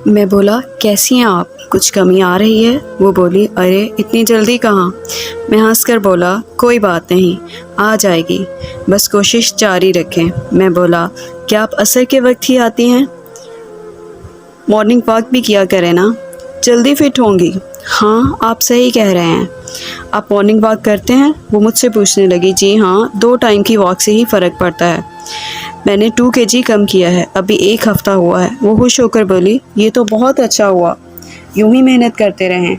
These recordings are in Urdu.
میں بولا کیسی ہیں آپ، کچھ کمی آ رہی ہے؟ وہ بولی ارے اتنی جلدی کہاں؟ میں ہنس کر بولا کوئی بات نہیں، آ جائے گی، بس کوشش جاری رکھیں۔ میں بولا کیا آپ عصر کے وقت ہی آتی ہیں؟ مارننگ واک بھی کیا کریں نا، جلدی فٹ ہوں گی۔ ہاں آپ صحیح کہہ رہے ہیں، آپ مارننگ واک کرتے ہیں؟ وہ مجھ سے پوچھنے لگی۔ جی ہاں، 2 ٹائم کی واک سے ہی فرق پڑتا ہے۔ میں نے 2 kg کم کیا ہے، ابھی 1 ہفتہ ہوا ہے۔ وہ خوش ہو کر بولی یہ تو بہت اچھا ہوا، یوں ہی محنت کرتے رہیں۔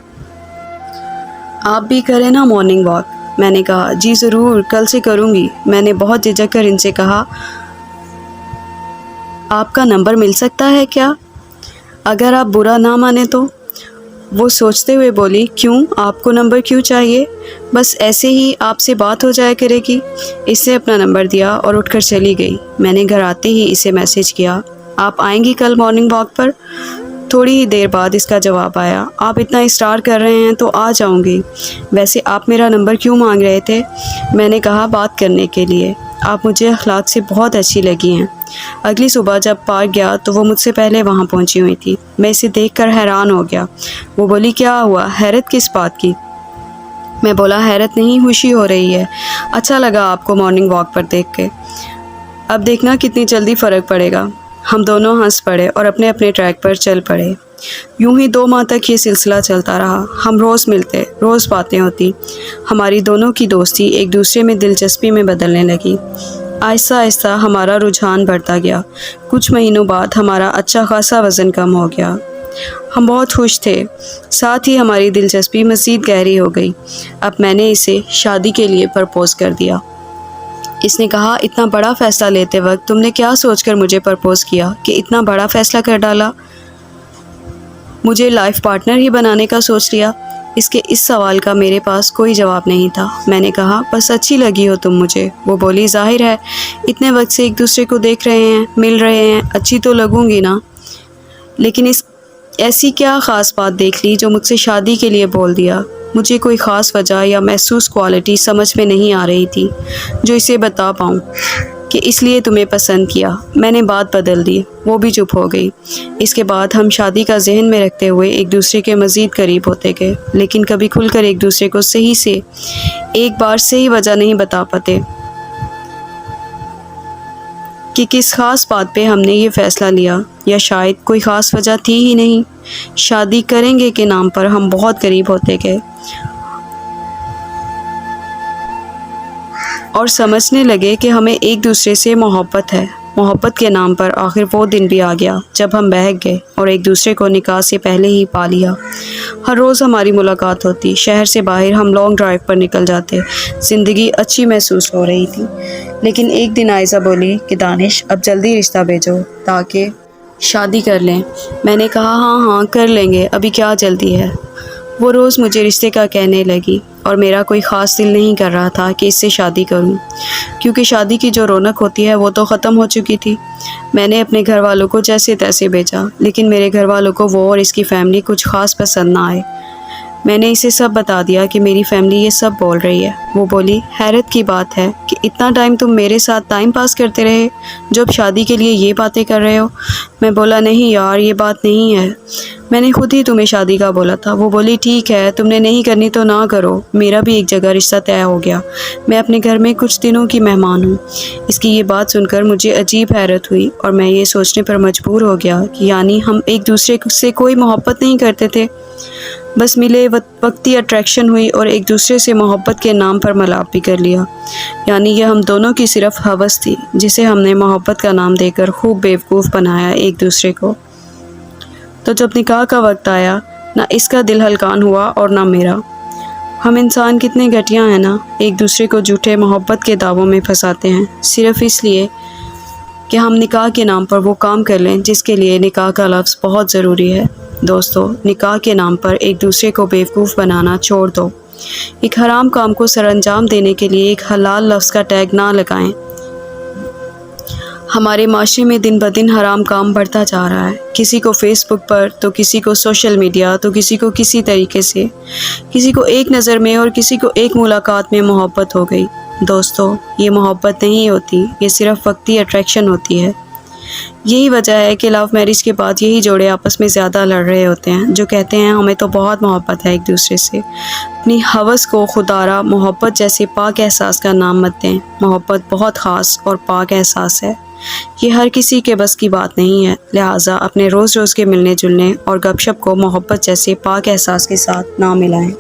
آپ بھی کریں نا مارننگ واک۔ میں نے کہا جی ضرور، کل سے کروں گی۔ میں نے بہت جھجک کر ان سے کہا آپ کا نمبر مل سکتا ہے کیا، اگر آپ برا نہ مانیں تو؟ وہ سوچتے ہوئے بولی کیوں، آپ کو نمبر کیوں چاہیے؟ بس ایسے ہی آپ سے بات ہو جایا کرے گی۔ اس سے اپنا نمبر دیا اور اٹھ کر چلی گئی۔ میں نے گھر آتے ہی اسے میسج کیا آپ آئیں گی کل مارننگ واک پر؟ تھوڑی ہی دیر بعد اس کا جواب آیا آپ اتنا اصرار کر رہے ہیں تو آ جاؤں گی۔ ویسے آپ میرا نمبر کیوں مانگ رہے تھے؟ میں نے کہا بات کرنے کے لیے، آپ مجھے اخلاق سے بہت اچھی لگی ہیں۔ اگلی صبح جب پارک گیا تو وہ مجھ سے پہلے وہاں پہنچی ہوئی تھی۔ میں اسے دیکھ کر حیران ہو گیا۔ وہ بولی کیا ہوا، حیرت کس بات کی؟ میں بولا حیرت نہیں، خوشی ہو رہی ہے، اچھا لگا آپ کو مارننگ واک پر دیکھ کے، اب دیکھنا کتنی جلدی فرق پڑے گا۔ ہم دونوں ہنس پڑے اور اپنے اپنے ٹریک پر چل پڑے۔ یوں ہی 2 ماہ تک یہ سلسلہ چلتا رہا۔ ہم روز ملتے، روز باتیں ہوتی، ہماری دونوں کی دوستی ایک دوسرے میں دلچسپی میں بدلنے لگی۔ آہستہ آہستہ ہمارا رجحان بڑھتا گیا۔ کچھ مہینوں بعد ہمارا اچھا خاصا وزن کم ہو گیا۔ ہم بہت خوش تھے، ساتھ ہی ہماری دلچسپی مزید گہری ہو گئی۔ اب میں نے اسے شادی کے لیے پرپوز کر دیا۔ اس نے کہا اتنا بڑا فیصلہ لیتے وقت تم نے کیا سوچ کر مجھے پرپوز کیا کہ اتنا بڑا فیصلہ کر ڈالا، مجھے لائف پارٹنر ہی بنانے کا سوچ لیا؟ اس سوال کا میرے پاس کوئی جواب نہیں تھا۔ میں نے کہا بس اچھی لگی ہو تم مجھے۔ وہ بولی ظاہر ہے، اتنے وقت سے ایک دوسرے کو دیکھ رہے ہیں، مل رہے ہیں، اچھی تو لگوں گی نا۔ لیکن ایسی کیا خاص بات دیکھ لی جو مجھ سے شادی کے لیے بول دیا؟ مجھے کوئی خاص وجہ یا محسوس کوالٹی سمجھ میں نہیں آ رہی تھی جو اسے بتا پاؤں کہ اس لیے تمہیں پسند کیا۔ میں نے بات بدل دی، وہ بھی چپ ہو گئی۔ اس کے بعد ہم شادی کا ذہن میں رکھتے ہوئے ایک دوسرے کے مزید قریب ہوتے گئے، لیکن کبھی کھل کر ایک دوسرے کو ایک بار صحیح وجہ نہیں بتا پاتے کہ کس خاص بات پہ ہم نے یہ فیصلہ لیا، یا شاید کوئی خاص وجہ تھی ہی نہیں۔ شادی کریں گے کے نام پر ہم بہت قریب ہوتے گئے اور سمجھنے لگے کہ ہمیں ایک دوسرے سے محبت ہے۔ محبت کے نام پر آخر وہ دن بھی آ گیا جب ہم بہک گئے اور ایک دوسرے کو نکاح سے پہلے ہی پا لیا۔ ہر روز ہماری ملاقات ہوتی، شہر سے باہر ہم لانگ ڈرائیو پر نکل جاتے۔ زندگی اچھی محسوس ہو رہی تھی، لیکن ایک دن عائزہ بولی کہ دانش اب جلدی رشتہ بھیجو تاکہ شادی کر لیں۔ میں نے کہا ہاں کر لیں گے، ابھی کیا جلدی ہے۔ وہ روز مجھے رشتے کا کہنے لگی اور میرا کوئی خاص دل نہیں کر رہا تھا کہ اس سے شادی کروں، کیونکہ شادی کی جو رونق ہوتی ہے وہ تو ختم ہو چکی تھی۔ میں نے اپنے گھر والوں کو جیسے تیسے بھیجا، لیکن میرے گھر والوں کو وہ اور اس کی فیملی کچھ خاص پسند نہ آئے۔ میں نے اسے سب بتا دیا کہ میری فیملی یہ سب بول رہی ہے۔ وہ بولی حیرت کی بات ہے کہ اتنا ٹائم تم میرے ساتھ ٹائم پاس کرتے رہے جو اب شادی کے لیے یہ باتیں کر رہے ہو۔ میں بولا نہیں یار، یہ بات نہیں ہے، میں نے خود ہی تمہیں شادی کا بولا تھا۔ وہ بولی ٹھیک ہے، تم نے نہیں کرنی تو نہ کرو، میرا بھی ایک جگہ رشتہ طے ہو گیا، میں اپنے گھر میں کچھ دنوں کی مہمان ہوں۔ اس کی یہ بات سن کر مجھے عجیب حیرت ہوئی اور میں یہ سوچنے پر مجبور ہو گیا کہ یعنی ہم ایک دوسرے سے کوئی محبت نہیں کرتے تھے، بس ملے، وقتی اٹریکشن ہوئی اور ایک دوسرے سے محبت کے نام پر ملاپ بھی کر لیا۔ یعنی یہ ہم دونوں کی صرف ہوس تھی جسے ہم نے محبت کا نام دے کر خوب بیوقوف بنایا ایک دوسرے کو۔ تو جب نکاح کا وقت آیا، نہ اس کا دل ہلکان ہوا اور نہ میرا۔ ہم انسان کتنے گھٹیا ہیں نا، ایک دوسرے کو جھوٹے محبت کے دعووں میں پھنساتے ہیں صرف اس لیے کہ ہم نکاح کے نام پر وہ کام کر لیں جس کے لیے نکاح کا لفظ بہت ضروری ہے۔ دوستو، نکاح کے نام پر ایک دوسرے کو بیوقوف بنانا چھوڑ دو۔ ایک حرام کام کو سر انجام دینے کے لیے ایک حلال لفظ کا ٹیگ نہ لگائیں۔ ہمارے معاشرے میں دن بدن حرام کام بڑھتا جا رہا ہے، کسی کو فیس بک پر تو کسی کو سوشل میڈیا تو کسی کو کسی طریقے سے، کسی کو ایک نظر میں اور کسی کو ایک ملاقات میں محبت ہو گئی۔ دوستو، یہ محبت نہیں ہوتی، یہ صرف وقتی اٹریکشن ہوتی ہے۔ یہی وجہ ہے کہ لو میرج کے بعد یہی جوڑے آپس میں زیادہ لڑ رہے ہوتے ہیں، جو کہتے ہیں ہمیں تو بہت محبت ہے ایک دوسرے سے۔ اپنی ہوس کو خودآرا محبت جیسے پاک احساس کا نام مت دیں۔ محبت بہت خاص اور پاک احساس ہے، یہ ہر کسی کے بس کی بات نہیں ہے، لہٰذا اپنے روز روز کے ملنے جلنے اور گپ شپ کو محبت جیسے پاک احساس کے ساتھ نہ ملائیں۔